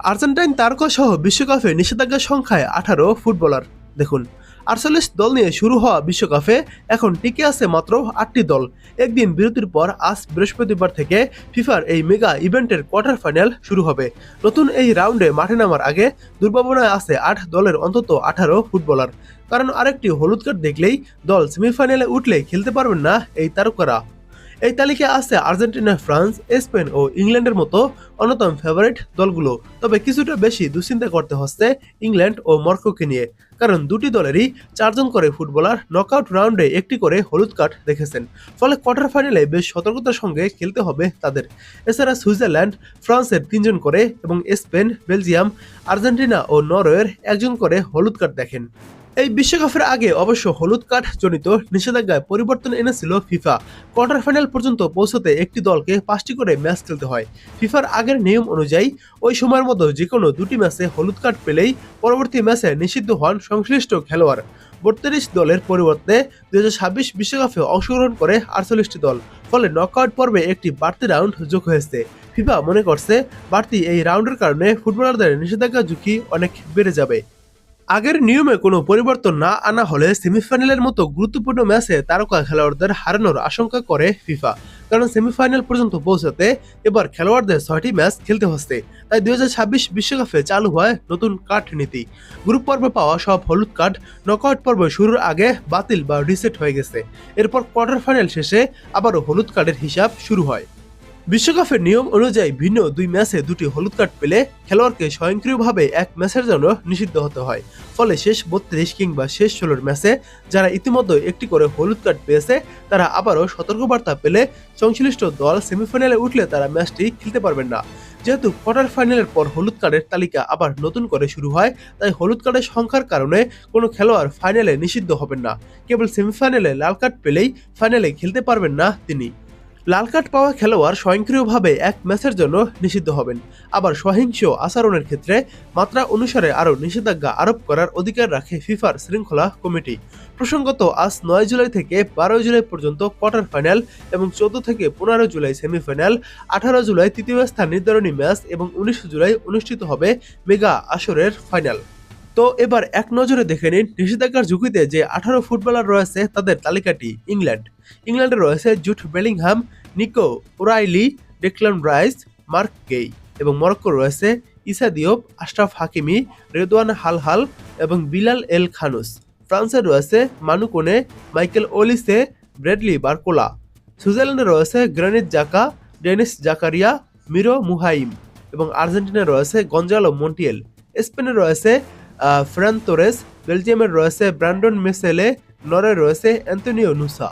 Argentine তারকা সহ বিশ্বকাপে নিষেধাজ্ঞার সংখ্যায় 18 ফুটবলার। দেখুন, 48 দল নিয়ে শুরু হওয়া বিশ্বকাপে এখন টিকে আছে মাত্র 8টি দল। একদিন বিরতির পর আজ বৃহস্পতিবার থেকে ফিফার এই মেগা ইভেন্টের কোয়ার্টার ফাইনাল শুরু হবে। নতুন এই রাউন্ডে মাঠে নামার আগে দুর্ভাবনায় আছে 8 দলের অন্তত 18 ফুটবলার। কারণ আরেকটি হলুদ কার্ড দেখলেই দল সেমিফাইনালে উঠলে খেলতে পারবেন না এই তারকারা। এই তালিকায় আছে আর্জেন্টিনা, ফ্রান্স, স্পেন ও ইংল্যান্ডের মতো অন্যতম ফেভারিট দলগুলো। তবে কিছুটা বেশি দুশ্চিন্তা করতে হচ্ছে ইংল্যান্ড ও মরক্কোকে নিয়ে, কারণ দুটি দলেরই 4জন করে ফুটবলার নকআউট রাউন্ডে একটি করে হলুদ কার্ড দেখেছেন। ফলে কোয়ার্টার ফাইনালে বেশ সতর্কতার সঙ্গে খেলতে হবে তাদের। এছাড়া সুইজারল্যান্ড, ফ্রান্সের 3জন করে এবং স্পেন, বেলজিয়াম, আর্জেন্টিনা ও নরওয়ের 1জন করে হলুদ কার্ড দেখেন। এই বিশ্বকাপের আগে অবশ্য হলুদ কার্ড জনিত নিষেধাজ্ঞায় পরিবর্তন এনেছিল ফিফা। কোয়ার্টার ফাইনাল পর্যন্ত পৌঁছতে একটি দলকে 5টি করে ম্যাচ খেলতে হয়। ফিফার আগের নিয়ম অনুযায়ী ওই সময়ের মতো যে কোনো 2টি ম্যাচে হলুদ কার্ড পেলেই পরবর্তী ম্যাচে নিষিদ্ধ হন সংশ্লিষ্ট খেলোয়াড়। 32 দলের পরিবর্তে 2026 বিশ্বকাপে অংশগ্রহণ করে 48টি দল। ফলে নকআউট পর্বে একটি বাড়তি রাউন্ড যোগ হয়েছে। ফিফা মনে করছে বাড়তি এই রাউন্ডের কারণে ফুটবলারদের নিষেধাজ্ঞা ঝুঁকি অনেক বেড়ে যাবে। আগের নিয়মে কোনো পরিবর্তন না আনা হলে সেমিফাইনালের মতো গুরুত্বপূর্ণ ম্যাচে তারকা খেলোয়াড়দের হারানোর আশঙ্কা করে ফিফা। কারণ সেমিফাইনাল পর্যন্ত পৌঁছাতে এবার খেলোয়াড়দের 6টি ম্যাচ খেলতে হচ্ছে। তাই 2026 বিশ্বকাপে চালু হয় নতুন কার্ড নীতি। গ্রুপ পর্বে পাওয়া সব হলুদ কার্ড নকআউট পর্ব শুরুর আগে বাতিল বা রিসেট হয়ে গেছে। এরপর কোয়ার্টার ফাইনাল শেষে আবারও হলুদ কার্ডের হিসাব শুরু হয়। বিশ্বকাপের নিয়ম অনুযায়ী ভিন্ন 2 ম্যাচে 2টি হলুদ কার্ড পেলে খেলোয়াড়কে স্বয়ংক্রিয়ভাবে এক ম্যাচের জন্য নিষিদ্ধ হতে হয়। ফলে শেষ 32 কিংবা শেষ 16 ম্যাচে যারা ইতিমধ্যে একটি করে হলুদ কার্ড পেয়েছে তারা আবারও সতর্কবার্তা পেলে সংশ্লিষ্ট দল সেমিফাইনালে উঠলে তারা ম্যাচটি খেলতে পারবেন না। যেহেতু কোয়ার্টার ফাইনালের পর হলুদ কার্ডের তালিকা আবার নতুন করে শুরু হয়, তাই হলুদ কার্ডের সংখ্যার কারণে কোনো খেলোয়াড় ফাইনালে নিষিদ্ধ হবেন না। কেবল সেমিফাইনালে লাল কার্ড পেলেই ফাইনালে খেলতে পারবেন না তিনি। লাল কার্ড পাওয়া খেলোয়াড় স্বয়ংক্রিয়ভাবে এক ম্যাচের জন্য নিষিদ্ধ হবেন। আবার সহিংস আচরণের ক্ষেত্রে মাত্রা অনুসারে আরও নিষেধাজ্ঞা আরোপ করার অধিকার রাখে ফিফার শৃঙ্খলা কমিটি। প্রসঙ্গত আজ 9 জুলাই থেকে 12 জুলাই পর্যন্ত কোয়ার্টার ফাইনাল এবং 14 থেকে 15 জুলাই সেমিফাইনাল, 18 জুলাই তৃতীয় স্থান নির্ধারণী ম্যাচ এবং 19 জুলাই অনুষ্ঠিত হবে মেগা আসরের ফাইনাল। তো এবার এক নজরে দেখে নিন নিষেধাজ্ঞার ঝুঁকিতে যে 18 ফুটবলার রয়েছে তাদের তালিকাটি। ইংল্যান্ডে রয়েছে Jude Bellingham, Nico O'Reilly, Declan Rice, Marc Guehi এবং মরক্কো রয়েছে ইসা দিওপ, আশরাফ হাকিমি, রেদওয়ান হালহাল এবং বিলাল এল খানুস। ফ্রান্সে রয়েছে মানু কোনে, মাইকেল ওলিসে, ব্র্যাডলি বারকোলা। সুইজারল্যান্ডে রয়েছে গ্রানিট জাকা, ডেনিস জাকারিয়া, মিরো মুহাইম এবং আর্জেন্টিনায় রয়েছে গঞ্জালো মন্টিয়েল। স্পেনে রয়েছে ফ্রান তোরেস, বেলজিয়ামের রয়েছে ব্র্যান্ডন মেসেলে, নরওয়ে রয়েছে অ্যান্তোনিও নুসা।